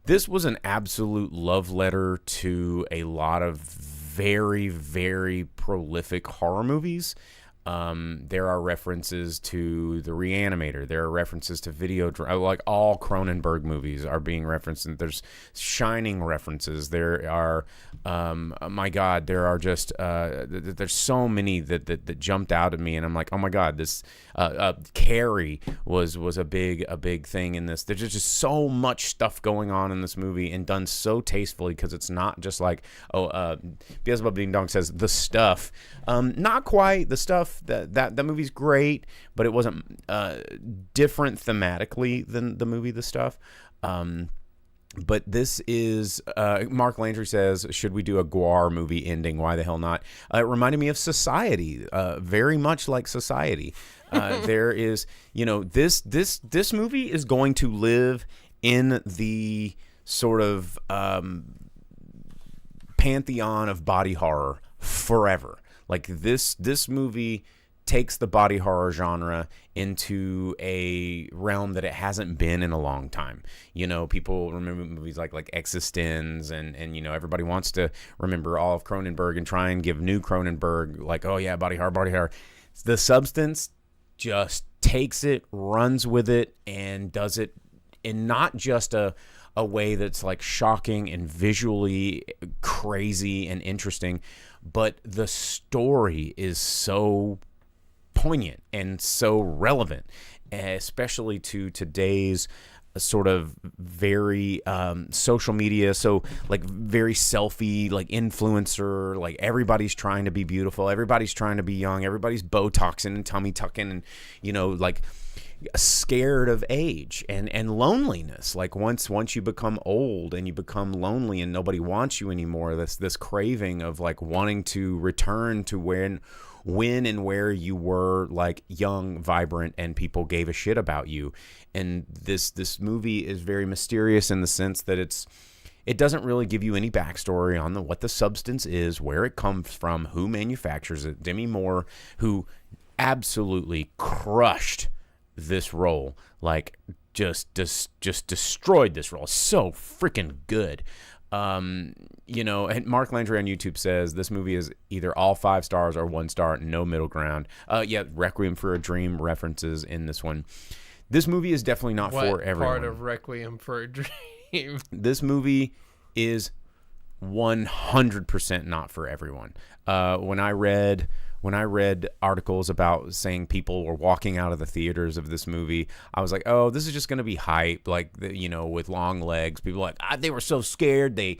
this was an absolute love letter to a lot of very, very prolific horror movies. There are references to The Reanimator. There are references to like all Cronenberg movies are being referenced. And there's Shining references. There are, my God, there are just there's so many that jumped out at me, and I'm like, oh my God, this Carrie was a big thing in this. There's just so much stuff going on in this movie, and done so tastefully because it's not just like Beelzebub Ding Dong says the stuff. Not quite the stuff. That movie's great, but it wasn't different thematically than the movie The Stuff. But this is, Mark Landry says, should we do a Guar movie ending? Why the hell not? It reminded me of Society, very much like Society. There is, this movie is going to live in the sort of pantheon of body horror forever. Like this movie takes the body horror genre into a realm that it hasn't been in a long time. People remember movies like Existenz and everybody wants to remember all of Cronenberg and try and give new Cronenberg like, oh yeah, body horror. The Substance just takes it, runs with it, and does it in not just a way that's like shocking and visually crazy and interesting, but the story is so poignant and so relevant, especially to today's sort of very social media, so like very selfie, like influencer, like everybody's trying to be beautiful, everybody's trying to be young, everybody's Botoxing and tummy tucking, and like scared of age and loneliness. Like once you become old and you become lonely and nobody wants you anymore, this craving of like wanting to return to when and where you were like young, vibrant, and people gave a shit about you. And this movie is very mysterious in the sense that it doesn't really give you any backstory on what the substance is, where it comes from, who manufactures it. Demi Moore, who absolutely crushed this role, like just destroyed this role. So freaking good. And Mark Landry on YouTube says this movie is either all 5 stars or 1 star, no middle ground. Requiem for a Dream references in this one. This movie is definitely not for everyone. What part of Requiem for a Dream? This movie is 100% not for everyone. When I read articles about saying people were walking out of the theaters of this movie, I was like, oh, this is just going to be hype, like, with long legs. People like, they were so scared, they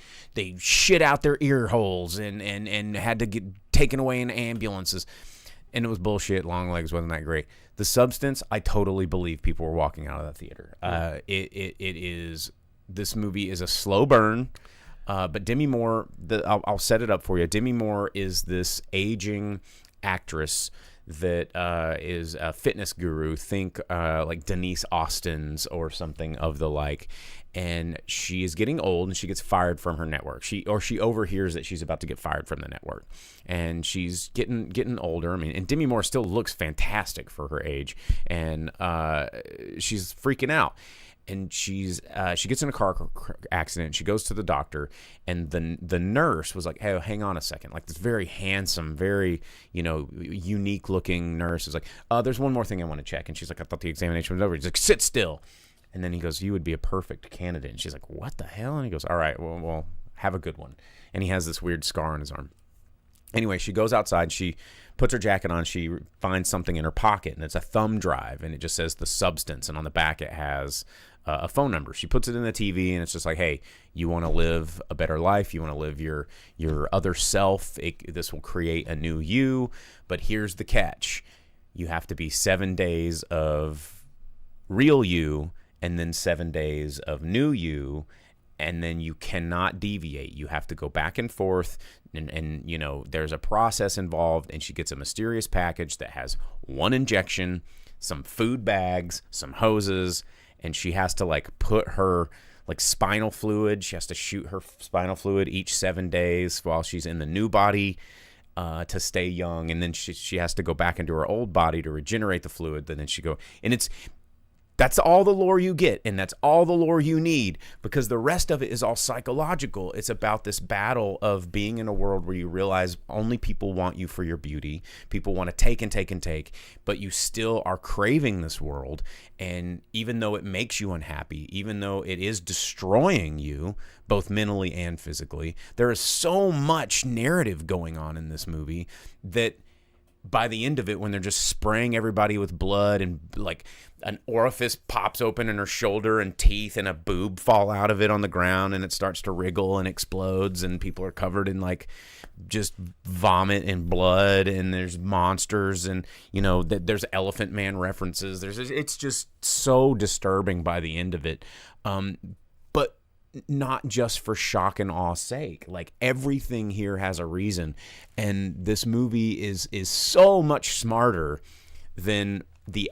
shit out their ear holes and had to get taken away in ambulances. And it was bullshit. Long legs wasn't that great. The Substance, I totally believe people were walking out of the theater. This movie is a slow burn. But Demi Moore, I'll set it up for you. Demi Moore is this aging actress that is a fitness guru. Think like Denise Austin's or something of the like. And she is getting old and she gets fired from her network. She overhears that she's about to get fired from the network. And she's getting older. I mean, and Demi Moore still looks fantastic for her age. And she's freaking out. And she gets in a car accident. She goes to the doctor, and the nurse was like, "Hey, hang on a second." Like this very handsome, very unique looking nurse is like, "There's one more thing I want to check." And she's like, "I thought the examination was over." He's like, "Sit still." And then he goes, "You would be a perfect candidate." And she's like, "What the hell?" And he goes, "All right, well, have a good one." And he has this weird scar on his arm. Anyway, she goes outside. She puts her jacket on. She finds something in her pocket, and it's a thumb drive, and it just says The Substance. And on the back, it has a phone number. She puts it in the TV, and it's just like, hey, you want to live a better life? You want to live your other self? This will create a new you. But here's the catch. You have to be 7 days of real you and then 7 days of new you, and then you cannot deviate. You have to go back and forth, and there's a process involved, and she gets a mysterious package that has one injection, some food bags, some hoses, and she has to put her spinal fluid. She has to shoot her spinal fluid each 7 days while she's in the new body to stay young, and then she has to go back into her old body to regenerate the fluid. And then that's all the lore you get, and that's all the lore you need, because the rest of it is all psychological. It's about this battle of being in a world where you realize only people want you for your beauty. People want to take and take and take, but you still are craving this world. And even though it makes you unhappy, even though it is destroying you, both mentally and physically, there is so much narrative going on in this movie that by the end of it, when they're just spraying everybody with blood and an orifice pops open in her shoulder and teeth and a boob fall out of it on the ground and it starts to wriggle and explodes and people are covered in just vomit and blood, and there's monsters and there's Elephant Man references. It's just so disturbing by the end of it. But not just for shock and awe's sake. Like, everything here has a reason, and this movie is so much smarter than the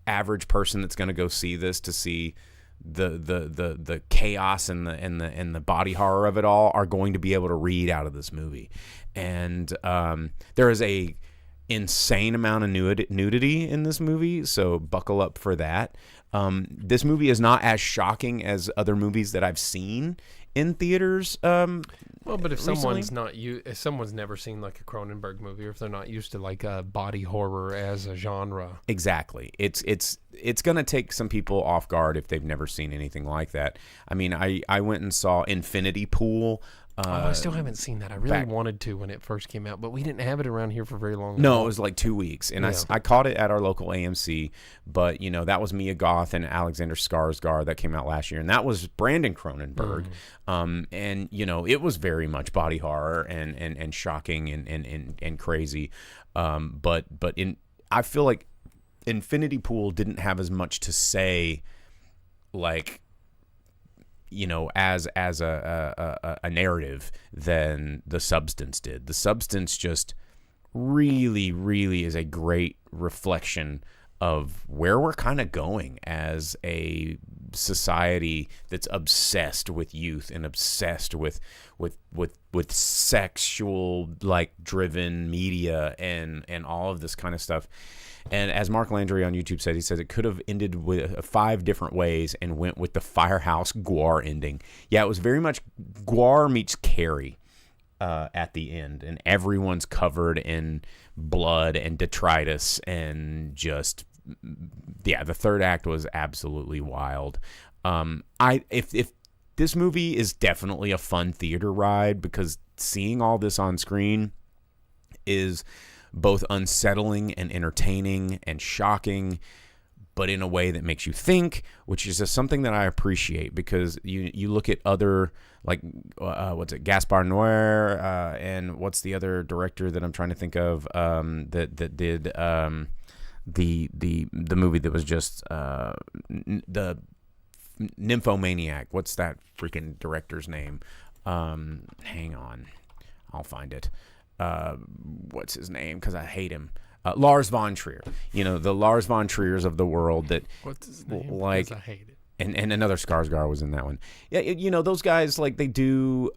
average person that's going to go see this to see the chaos and the body horror of it all are going to be able to read out of this movie. And there is a insane amount of nudity in this movie, so buckle up for that. This movie is not as shocking as other movies that I've seen in theaters. Well, but if recently. if someone's never seen like a Cronenberg movie, or if they're not used to like body horror as a genre, Exactly. It's going to take some people off guard if they've never seen anything like that. I mean, I went and saw Infinity Pool. I still haven't seen that. I really wanted to when it first came out, but we didn't have it around here for very long. No, it was like 2 weeks, and Yeah. I caught it at our local AMC. But that was Mia Goth and Alexander Skarsgård that came out last year, and that was Brandon Cronenberg. And it was very much body horror and shocking and crazy. But I feel like Infinity Pool didn't have as much to say, like, as a narrative than The Substance did. The Substance just really, really is a great reflection of where we're kind of going as a society that's obsessed with youth and obsessed with sexual driven media and all of this kind of stuff. And as Mark Landry on YouTube said, he said it could have ended with 5 different ways and went with the Firehouse Gwar ending. Yeah, it was very much Gwar meets Carrie at the end, and everyone's covered in blood and detritus, and just, the third act was absolutely wild. If this movie is definitely a fun theater ride, because seeing all this on screen is both unsettling and entertaining and shocking, but in a way that makes you think, which is just something that I appreciate, because you look at other, like, Gaspar Noé, and what's the other director that I'm trying to think of, that did the movie that was just the Nymphomaniac. What's that freaking director's name? Hang on, I'll find it. What's his name? Because I hate him. Lars von Trier. The Lars von Triers of the world. That what's his name? Like, I hate it. And another Skarsgård was in that one. Yeah, those guys, like, they do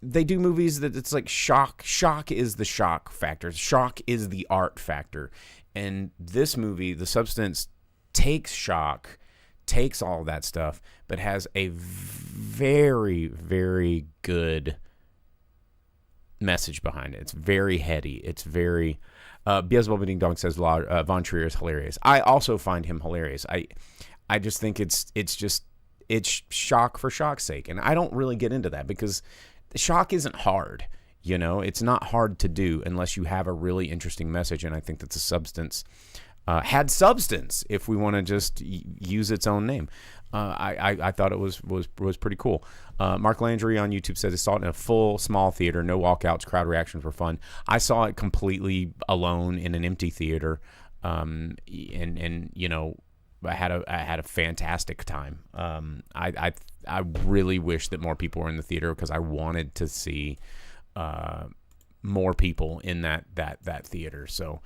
movies that it's like shock. Shock is the shock factor. Shock is the art factor. And this movie, The Substance, takes shock, takes all that stuff, but has a very, very good message behind it. It's very heady. It's very Beelzebub Ding Dong says Von Trier is hilarious. I also find him hilarious. I just think it's shock for shock's sake, and I don't really get into that, because the shock isn't hard. It's not hard to do unless you have a really interesting message, and I think that The Substance had substance, if we want to just use its own name. I thought it was pretty cool. Mark Landry on YouTube says he saw it in a full small theater, no walkouts, crowd reactions were fun. I saw it completely alone in an empty theater, and I had a fantastic time. I really wish that more people were in the theater, because I wanted to see more people in that theater. So.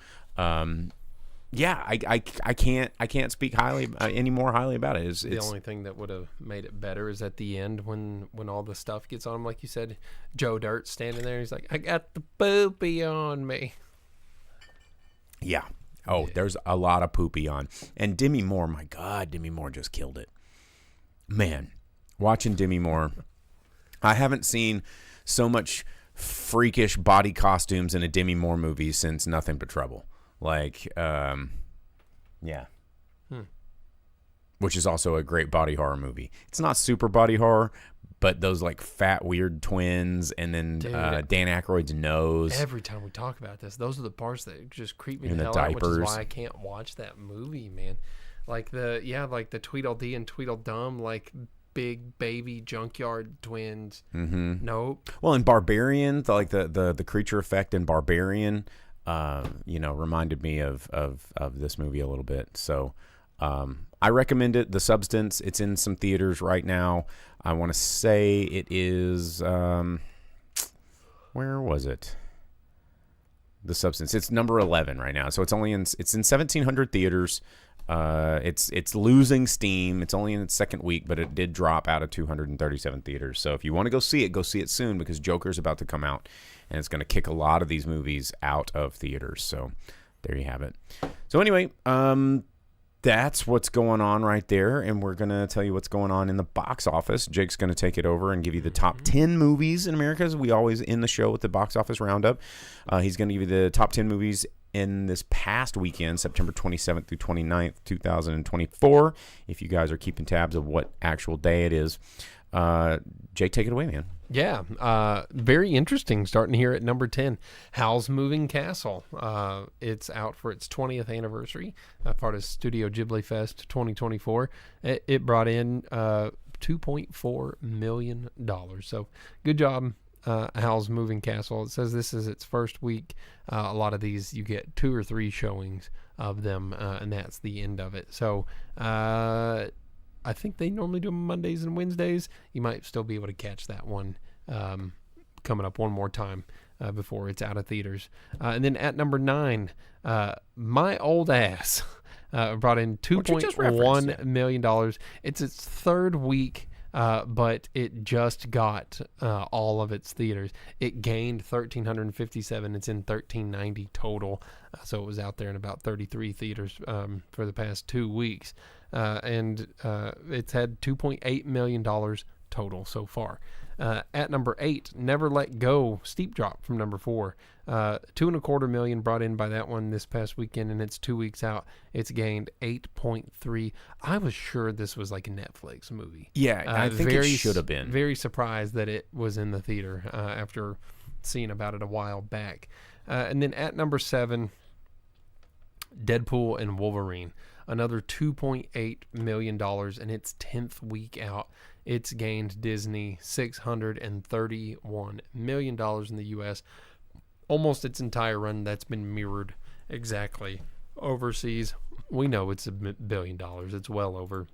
Yeah, I can't speak any more highly about it. The only thing that would have made it better is at the end when all the stuff gets on him, like you said, Joe Dirt standing there. He's like, "I got the poopy on me." Yeah. Oh, there's a lot of poopy on. And Demi Moore, my God, Demi Moore just killed it. Man, watching Demi Moore, I haven't seen so much freakish body costumes in a Demi Moore movie since Nothing But Trouble. Like, yeah. Which is also a great body horror movie. It's not super body horror, but those, like, fat, weird twins, and then Dan Aykroyd's nose. Every time we talk about this, those are the parts that just creep me And the the hell out, which is diapers. why I can't watch that movie, man. Like the Tweedledee and Tweedledum, like, big baby junkyard twins. Mm-hmm. Nope. Well, in Barbarian, the creature effect in Barbarian, reminded me of this movie a little bit. So, I recommend it. The Substance, it's in some theaters right now. I want to say it is, where was it? The Substance. It's number 11 right now. So it's in 1,700 theaters. It's losing steam. It's only in its second week, but it did drop out of 237 theaters. So if you want to go see it soon, because Joker's about to come out, and it's going to kick a lot of these movies out of theaters. So there you have it. So anyway, that's what's going on right there, and we're going to tell you what's going on in the box office. Jake's going to take it over and give you the top 10 movies in America, as we always end the show with the box office roundup. He's going to give you the top 10 movies in this past weekend, September 27th through 29th, 2024, if you guys are keeping tabs of what actual day it is. Jake, take it away, man. Yeah, very interesting. Starting here at number 10, Howl's Moving Castle. It's out for its 20th anniversary, part of Studio Ghibli Fest 2024. It brought in $2.4 million. So good job, Howl's Moving Castle. It says this is its first week. A lot of these, you get 2 or 3 showings of them, and that's the end of it. So I think they normally do them Mondays and Wednesdays. You might still be able to catch that one coming up one more time before it's out of theaters. And then at number 9, My Old Ass brought in $2.1 million. It's its third week, but it just got all of its theaters. It gained 1,357. It's in 1,390 total. So it was out there in about 33 theaters for the past 2 weeks. And it's had $2.8 million total so far. At number 8, Never Let Go, steep drop from number 4. $2.25 million brought in by that one this past weekend, and it's 2 weeks out. It's gained 8.3. I was sure this was like a Netflix movie. Yeah, I think it should have been. Very surprised that it was in the theater after seeing about it a while back. And then at number 7, Deadpool and Wolverine. Another $2.8 million in its 10th week out. It's gained Disney $631 million in the U.S. Almost its entire run. That's been mirrored exactly overseas. We know it's $1 billion. It's well over.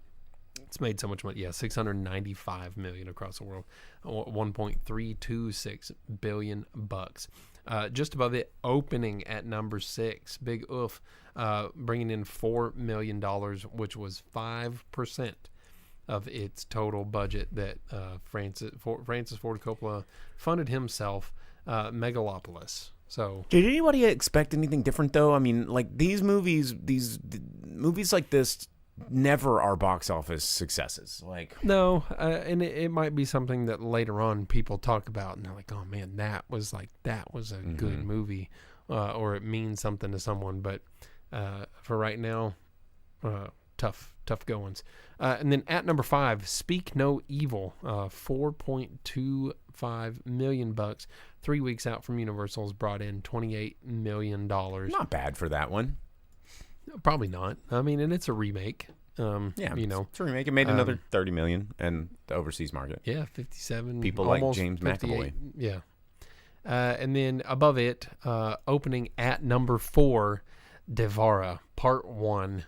It's made so much money. Yeah, $695 million across the world. 1.326 billion bucks. Just above it, Opening at number 6. Big oof. Bringing in $4 million, which was 5% of its total budget that Francis Ford Coppola funded himself. Megalopolis. So, did anybody expect anything different though? I mean, like these movies like this never are box office successes. Like no, and it might be something that later on people talk about, and they're like, "Oh man, that was a good movie," or it means something to someone. But for right now, tough goings. And then at number 5, Speak No Evil, $4.25 million. 3 weeks out from Universal's brought in $28 million. Not bad for that one. Probably not. I mean, and it's a remake. Yeah, it's a remake. It made another $30 million in the overseas market. Yeah, 57. People like James 58, McAvoy. Yeah. And then above it, opening at number 4, Devara Part 1,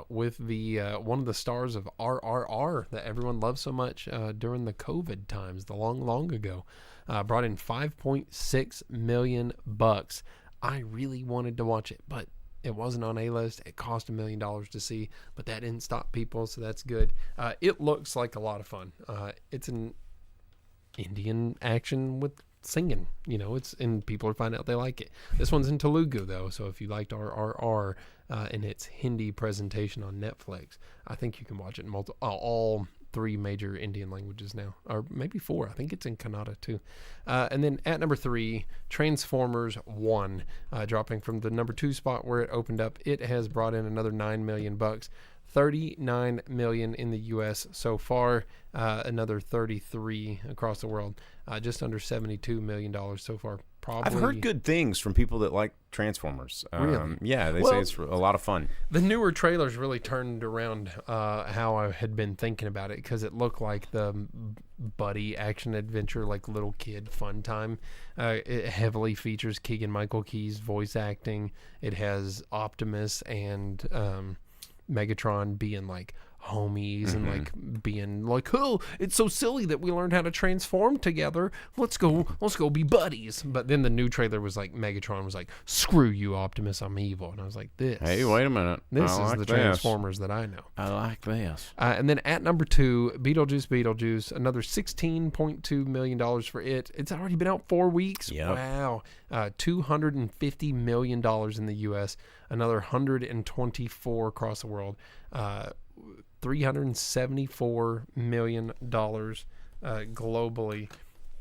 with the one of the stars of RRR that everyone loved so much during the COVID times, the long ago, brought in $5.6 million. I really wanted to watch it, but it wasn't on A-list. It cost $1 million to see, but that didn't stop people, so that's good. It looks like a lot of fun. It's an Indian action with singing, and people are finding out they like it. This one's in Telugu though, so if you liked RRR in its Hindi presentation on Netflix, I think you can watch it in all 3 major Indian languages now, or maybe 4. I think it's in Kannada too. And then at number 3, Transformers 1, dropping from the number 2 spot where it opened up. It has brought in another $9 million. $39 million in the U.S. so far, another 33 across the world, just under $72 million so far. Probably. I've heard good things from people that like Transformers. Really? Yeah, they say it's a lot of fun. The newer trailers really turned around how I had been thinking about it, because it looked like the buddy action adventure, like little kid fun time. It heavily features Keegan-Michael Key's voice acting. It has Optimus and Megatron being like homies and like being like, oh, it's so silly that we learned how to transform together. Let's go be buddies. But then the new trailer was like, Megatron was like, screw you, Optimus, I'm evil. And I was like, Hey, wait a minute. This I is like the this. Transformers that I know. I like this. And then at number 2, Beetlejuice, another $16.2 million for it. It's already been out 4 weeks. Yep. Wow. $250 million in the U.S., another 124 across the world. $374 million globally.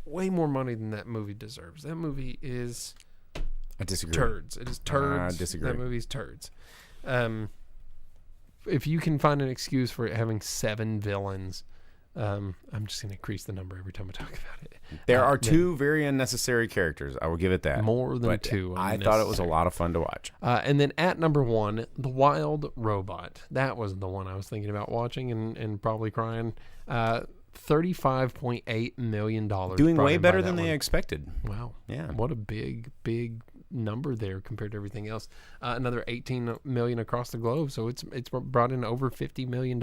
Way more money than that movie deserves. That movie is I disagree. turds. It is turds. I disagree. That movie's turds. If you can find an excuse for it having 7 villains, I'm just going to increase the number every time I talk about it. There are 2 very unnecessary characters. I will give it that. More than But 2. I thought it was a lot of fun to watch. And then at number 1, The Wild Robot. That was the one I was thinking about watching and probably crying. $35.8 million. Doing brought way in by better that than they one. expected. Wow. Yeah. What a big number there compared to everything else. Another 18 million across the globe. So it's brought in over $50 million.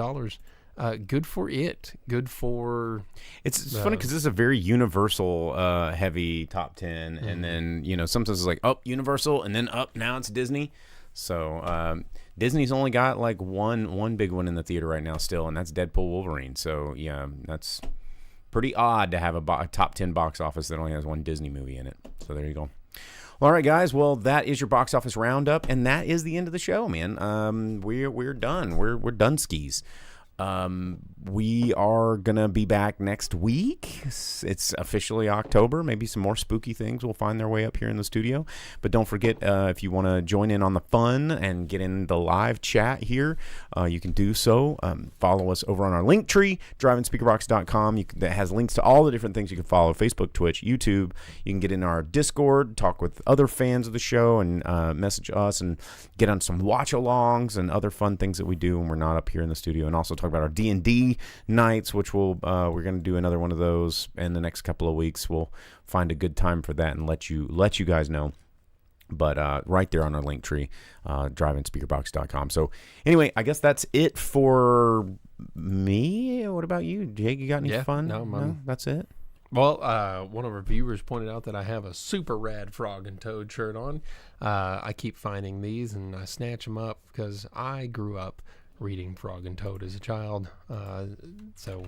Good for it. Good for... It's funny because this is a very Universal heavy top 10. And then, sometimes it's like, oh, Universal. And then up, now it's Disney. So Disney's only got like one big one in the theater right now still. And that's Deadpool Wolverine. So, yeah, that's pretty odd to have a top 10 box office that only has one Disney movie in it. So there you go. All right, guys. Well, that is your box office roundup, and that is the end of the show, man. We're done. We're done skis. We are gonna be back next week. It's officially October. Maybe some more spooky things will find their way up here in the studio. But don't forget, if you want to join in on the fun and get in the live chat here, you can do so. Follow us over on our link tree, driveinspeakerbox.com. That has links to all the different things you can follow: Facebook, Twitch, YouTube. You can get in our Discord, talk with other fans of the show, and message us and get on some watch-alongs and other fun things that we do when we're not up here in the studio, and also talk about our D&D nights, which we're going to do another one of those in the next couple of weeks. We'll find a good time for that and let you guys know. But right there on our link tree, driveinspeakerbox.com. So anyway, I guess that's it for me. What about you, Jake? You got any fun? No, that's it. Well, one of our viewers pointed out that I have a super rad Frog and Toad shirt on. I keep finding these and I snatch them up because I grew up reading Frog and Toad as a child. So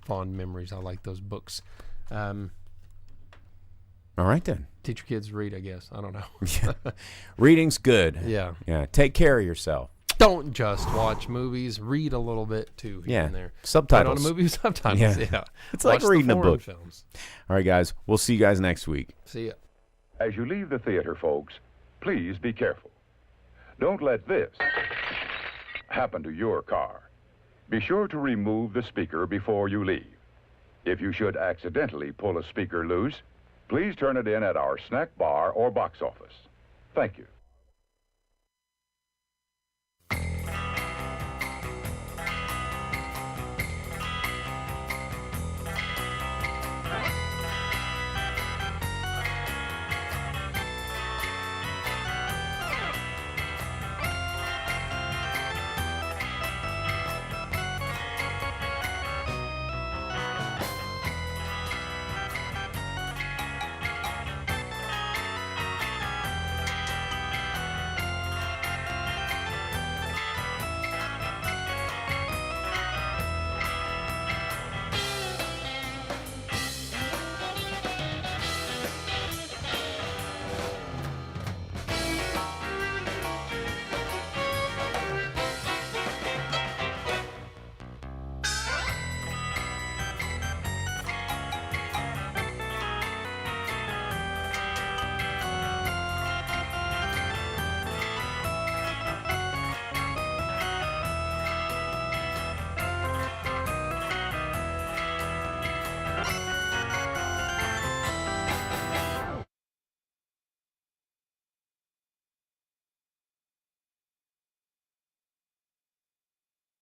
fond memories. I like those books. All right, then. Teach your kids to read, I guess. I don't know. Reading's good. Yeah. Take care of yourself. Don't just watch movies. Read a little bit, too, here and there. Subtitles. Put on a movie with subtitles. Yeah. It's Watch like reading the a book. films. All right, guys. We'll see you guys next week. See ya. As you leave the theater, folks, please be careful. Don't let this happen to your car. Be sure to remove the speaker before you leave. If you should accidentally pull a speaker loose, please turn it in at our snack bar or box office. Thank you.